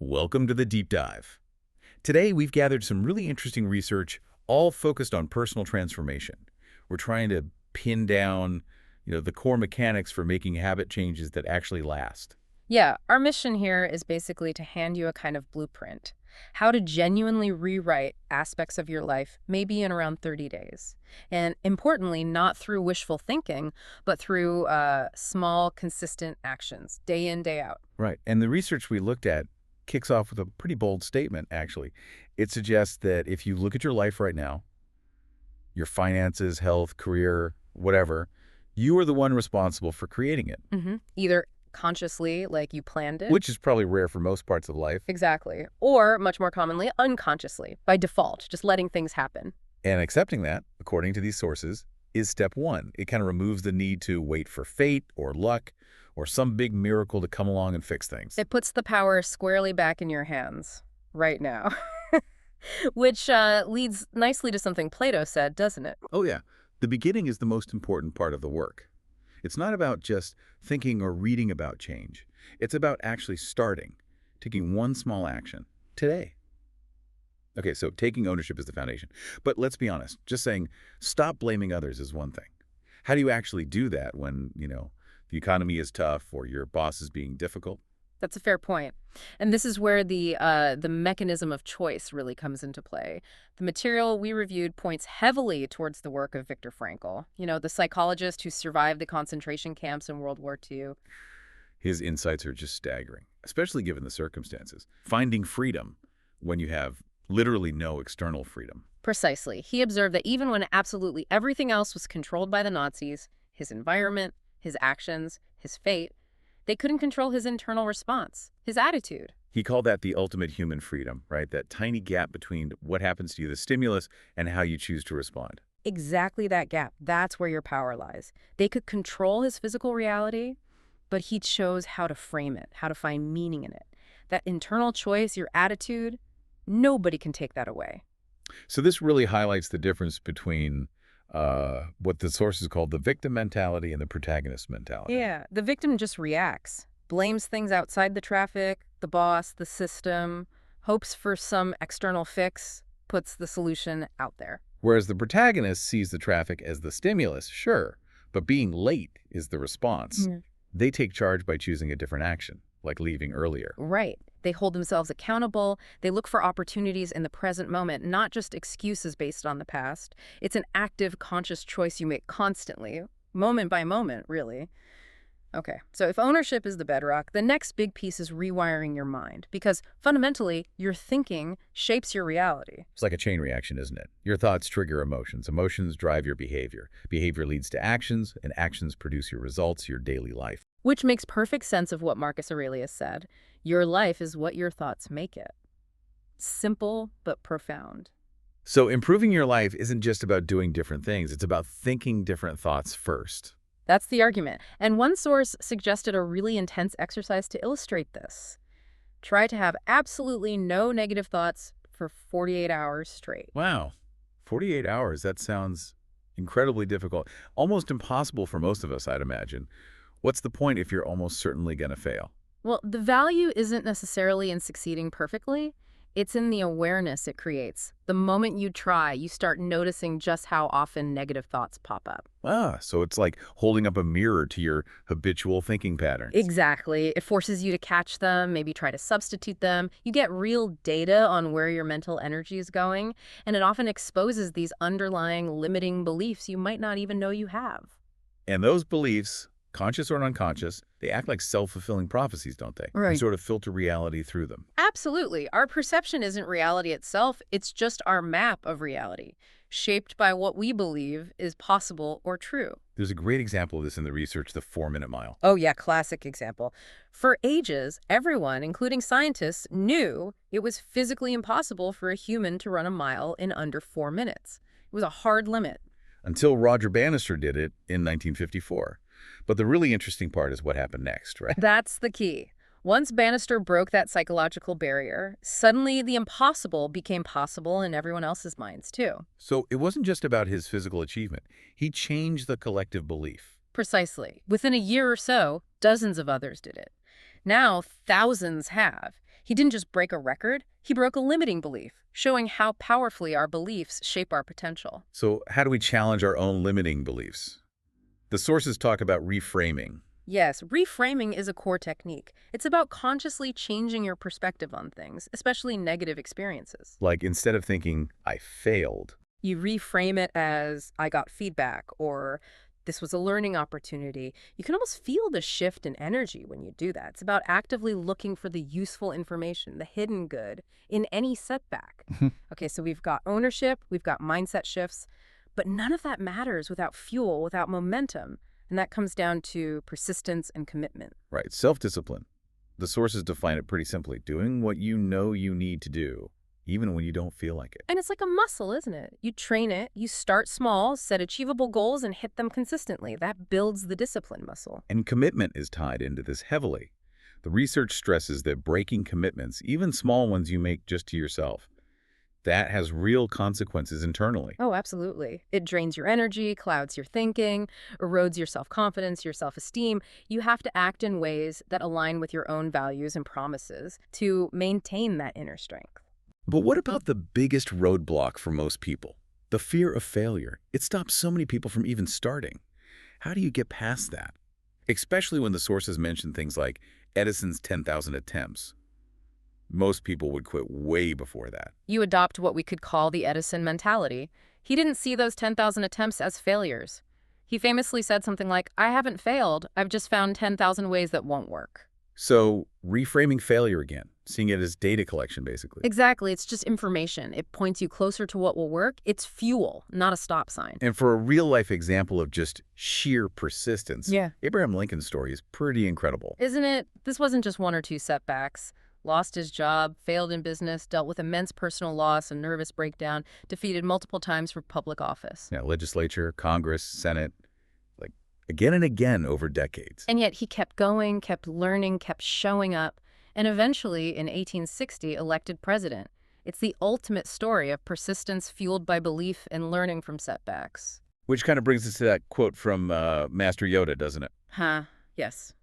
Welcome to the Deep Dive. Today, we've gathered some really interesting research, all focused on personal transformation. We're trying to pin down, the core mechanics for making habit changes that actually last. Yeah, our mission here is basically to hand you a kind of blueprint. How to genuinely rewrite aspects of your life, maybe in around 30 days. And importantly, not through wishful thinking, but through small, consistent actions, day in, day out. Right. And the research we looked at kicks off with a pretty bold statement, actually. It suggests that if you look at your life right now, your finances, health, career, whatever, you are the one responsible for creating it, Either consciously, like you planned it. which is probably rare for most parts of life. Exactly. Or, much more commonly, unconsciously, by default, just letting things happen. And accepting that, according to these sources, is step one. It kind of removes the need to wait for fate or luck or some big miracle to come along and fix things. It puts the power squarely back in your hands, right now. Which leads nicely to something Plato said, doesn't it? Oh, yeah. The beginning is the most important part of the work. It's not about just thinking or reading about change. It's about actually starting, taking one small action today. Okay, so taking ownership is the foundation. But let's be honest, just saying stop blaming others is one thing. How do you actually do that when, the economy is tough or your boss is being difficult? That's a fair point. And this is where the mechanism of choice really comes into play. The material we reviewed points heavily towards the work of Viktor Frankl, the psychologist who survived the concentration camps in World War II. His insights are just staggering, especially given the circumstances. Finding freedom when you have literally no external freedom. Precisely. He observed that even when absolutely everything else was controlled by the Nazis, his environment, his actions, his fate, they couldn't control his internal response, his attitude. He called that the ultimate human freedom, right? That tiny gap between what happens to you, the stimulus, and how you choose to respond. Exactly that gap. That's where your power lies. They could control his physical reality, but he chose how to frame it, how to find meaning in it. That internal choice, your attitude, nobody can take that away. So this really highlights the difference between what the sources call the victim mentality and the protagonist mentality. Yeah, the victim just reacts, blames things outside the traffic, the boss, the system, hopes for some external fix, puts the solution out there. Whereas the protagonist sees the traffic as the stimulus, sure, but being late is the response. They take charge by choosing a different action, like leaving earlier. Right. They hold themselves accountable. They look for opportunities in the present moment, not just excuses based on the past. It's an active, conscious choice you make constantly, moment by moment, really. Okay, so if ownership is the bedrock, the next big piece is rewiring your mind, because fundamentally, your thinking shapes your reality. It's like a chain reaction, isn't it? Your thoughts trigger emotions. Emotions drive your behavior. Behavior leads to actions, and actions produce your results, your daily life. Which makes perfect sense of what Marcus Aurelius said. Your life is what your thoughts make it. Simple, but profound. So improving your life isn't just about doing different things. It's about thinking different thoughts first. That's the argument. And one source suggested a really intense exercise to illustrate this. Try to have absolutely no negative thoughts for 48 hours straight. Wow. 48 hours, that sounds incredibly difficult. Almost impossible for most of us, I'd imagine. What's the point if you're almost certainly going to fail? Well, the value isn't necessarily in succeeding perfectly. It's in the awareness it creates. The moment you try, you start noticing just how often negative thoughts pop up. So it's like holding up a mirror to your habitual thinking patterns. Exactly. It forces you to catch them, maybe try to substitute them. You get real data on where your mental energy is going, and it often exposes these underlying limiting beliefs you might not even know you have. And those beliefs, conscious or unconscious, they act like self-fulfilling prophecies, don't they? Right. You sort of filter reality through them. Absolutely. Our perception isn't reality itself. It's just our map of reality, shaped by what we believe is possible or true. There's a great example of this in the research, the 4-minute mile. Oh, yeah, classic example. For ages, everyone, including scientists, knew it was physically impossible for a human to run a mile in under 4 minutes. It was a hard limit. Until Roger Bannister did it in 1954. But the really interesting part is what happened next, right? That's the key. Once Bannister broke that psychological barrier, suddenly the impossible became possible in everyone else's minds, too. So it wasn't just about his physical achievement. He changed the collective belief. Precisely. Within a year or so, dozens of others did it. Now, thousands have. He didn't just break a record, he broke a limiting belief, showing how powerfully our beliefs shape our potential. So how do we challenge our own limiting beliefs? The sources talk about reframing. Yes, reframing is a core technique. It's about consciously changing your perspective on things, especially negative experiences. Like instead of thinking, I failed, You reframe it as, I got feedback, or this was a learning opportunity. You can almost feel the shift in energy when you do that. It's about actively looking for the useful information, the hidden good, in any setback. Okay, so we've got ownership, we've got mindset shifts, but none of that matters without fuel, without momentum. And that comes down to persistence and commitment. right? Self-discipline. The sources define it pretty simply. Doing what you know you need to do, even when you don't feel like it. And it's like a muscle, isn't it? You train it, you start small, set achievable goals, and hit them consistently. That builds the discipline muscle. And commitment is tied into this heavily. The research stresses that breaking commitments, even small ones you make just to yourself, that has real consequences internally. Oh, absolutely. It drains your energy, clouds your thinking, erodes your self-confidence, your self-esteem. You have to act in ways that align with your own values and promises to maintain that inner strength. But what about the biggest roadblock for most people? The fear of failure. It stops so many people from even starting. How do you get past that? Especially when the sources mention things like Edison's 10,000 attempts. Most people would quit way before that. You adopt what we could call the Edison mentality. He didn't see those 10,000 attempts as failures. He famously said something like, I haven't failed, I've just found 10,000 ways that won't work. So reframing failure again, seeing it as data collection basically. Exactly, it's just information. It points you closer to what will work. It's fuel, not a stop sign. And for a real-life example of just sheer persistence, Yeah. Abraham Lincoln's story is pretty incredible. Isn't it? This wasn't just one or two setbacks. Lost his job, failed in business, dealt with immense personal loss and nervous breakdown, defeated multiple times for public office. Yeah, legislature, Congress, Senate, like again and again over decades. And yet he kept going, kept learning, kept showing up, and eventually, in 1860, elected president. It's the ultimate story of persistence fueled by belief and learning from setbacks. Which kind of brings us to that quote from Master Yoda, doesn't it? Yes.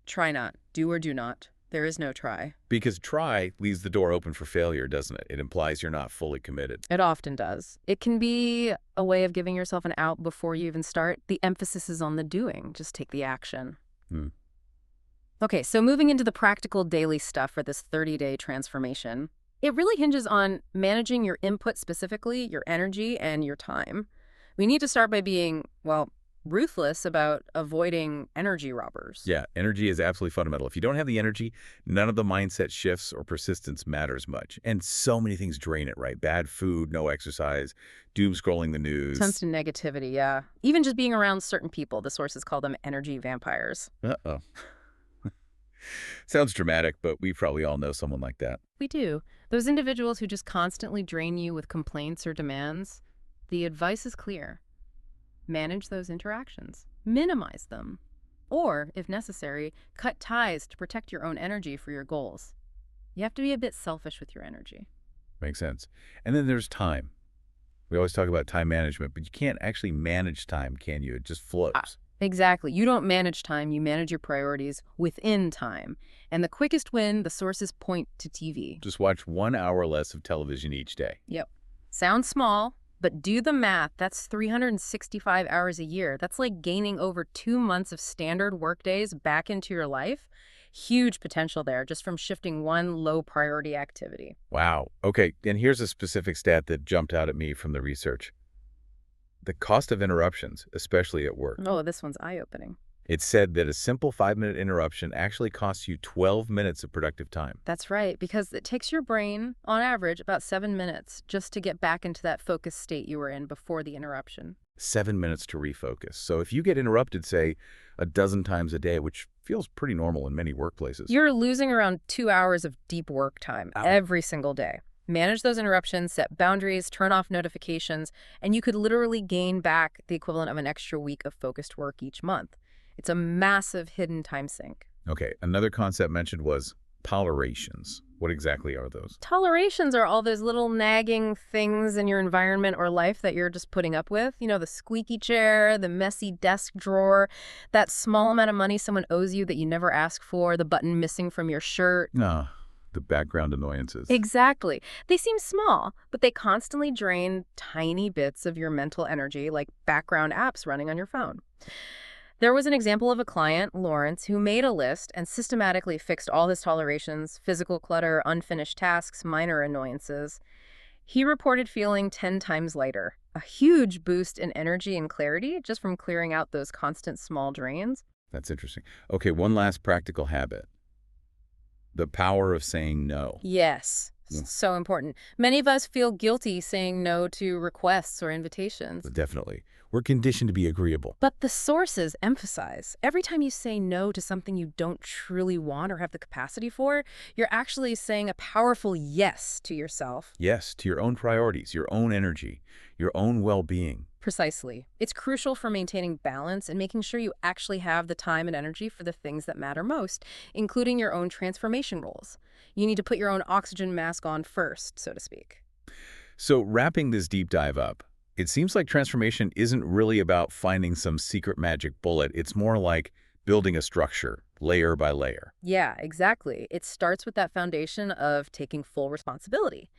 Try not. Do or do not. There is no try. Because try leaves the door open for failure, doesn't it? It implies you're not fully committed. It often does. It can be a way of giving yourself an out before you even start. The emphasis is on the doing. Just take the action. Okay, so moving into the practical daily stuff for this 30-day transformation, it really hinges on managing your input specifically, your energy, and your time. We need to start by being, well, ruthless about avoiding energy robbers. Yeah, energy is absolutely fundamental. If you don't have the energy, none of the mindset shifts or persistence matters much. And so many things drain it, right? Bad food, no exercise, doom scrolling the news. Constant negativity, yeah. Even just being around certain people, the sources call them energy vampires. Uh-oh. Sounds dramatic, but we probably all know someone like that. We do. Those individuals who just constantly drain you with complaints or demands, the advice is clear. Manage those interactions. Minimize them. Or, if necessary, cut ties to protect your own energy for your goals. You have to be a bit selfish with your energy. Makes sense. And then there's time. We always talk about time management, but you can't actually manage time, can you? It just flows. Exactly. You don't manage time, you manage your priorities within time. And the quickest win, the sources point to TV. Just watch 1 hour less of television each day. Yep. Sounds small, but do the math. That's 365 hours a year. That's like gaining over 2 months of standard workdays back into your life. Huge potential there just from shifting one low priority activity. Wow. Okay, and here's a specific stat that jumped out at me from the research. The cost of interruptions, especially at work. Oh, this one's eye-opening. It said that a simple 5-minute interruption actually costs you 12 minutes of productive time. That's right, because it takes your brain, on average, about 7 minutes just to get back into that focused state you were in before the interruption. 7 minutes to refocus. So if you get interrupted, say, a dozen times a day, which feels pretty normal in many workplaces. You're losing around 2 hours of deep work time every single day. Manage those interruptions, set boundaries, turn off notifications, and you could literally gain back the equivalent of an extra week of focused work each month. It's a massive hidden time sink. Okay, another concept mentioned was tolerations. What exactly are those? Tolerations are all those little nagging things in your environment or life that you're just putting up with. You know, the squeaky chair, the messy desk drawer, that small amount of money someone owes you that you never ask for, the button missing from your shirt. No, The background annoyances. Exactly. They seem small, but they constantly drain tiny bits of your mental energy, like background apps running on your phone. There was an example of a client, Lawrence, who made a list and systematically fixed all his tolerations, physical clutter, unfinished tasks, minor annoyances. He reported feeling 10 times lighter, a huge boost in energy and clarity just from clearing out those constant small drains. That's interesting. Okay, one last practical habit. The power of saying no. Yes, Yeah. so important. Many of us feel guilty saying no to requests or invitations. Definitely. We're conditioned to be agreeable. But the sources emphasize every time you say no to something you don't truly want or have the capacity for, you're actually saying a powerful yes to yourself. Yes, to your own priorities, your own energy, your own well-being. Precisely. It's crucial for maintaining balance and making sure you actually have the time and energy for the things that matter most, including your own transformation roles. You need to put your own oxygen mask on first, so to speak. So wrapping this deep dive up, it seems like transformation isn't really about finding some secret magic bullet. It's more like building a structure, layer by layer. Yeah, exactly. It starts with that foundation of taking full responsibility.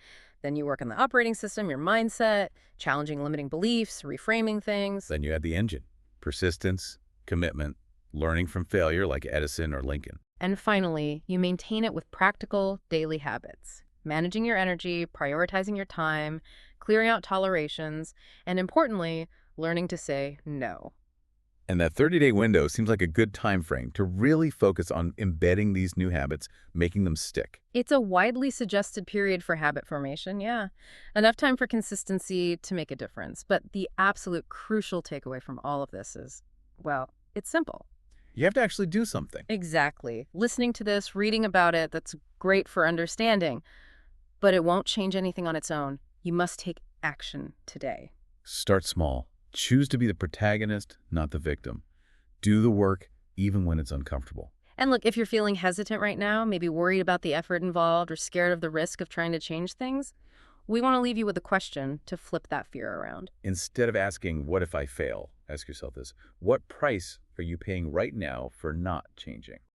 Then you work on the operating system, your mindset, challenging limiting beliefs, reframing things. Then you add the engine, persistence, commitment, learning from failure like Edison or Lincoln. And finally, you maintain it with practical daily habits. Managing your energy, prioritizing your time, clearing out tolerations, and importantly, learning to say no. And that 30-day window seems like a good time frame to really focus on embedding these new habits, making them stick. It's a widely suggested period for habit formation, yeah. Enough time for consistency to make a difference. But the absolute crucial takeaway from all of this is, well, it's simple. You have to actually do something. Exactly. Listening to this, reading about it, that's great for understanding. But it won't change anything on its own. You must take action today. Start small. Choose to be the protagonist, not the victim. Do the work, even when it's uncomfortable. And look, if you're feeling hesitant right now, maybe worried about the effort involved or scared of the risk of trying to change things, we want to leave you with a question to flip that fear around. Instead of asking, what if I fail? Ask yourself this, what price are you paying right now for not changing?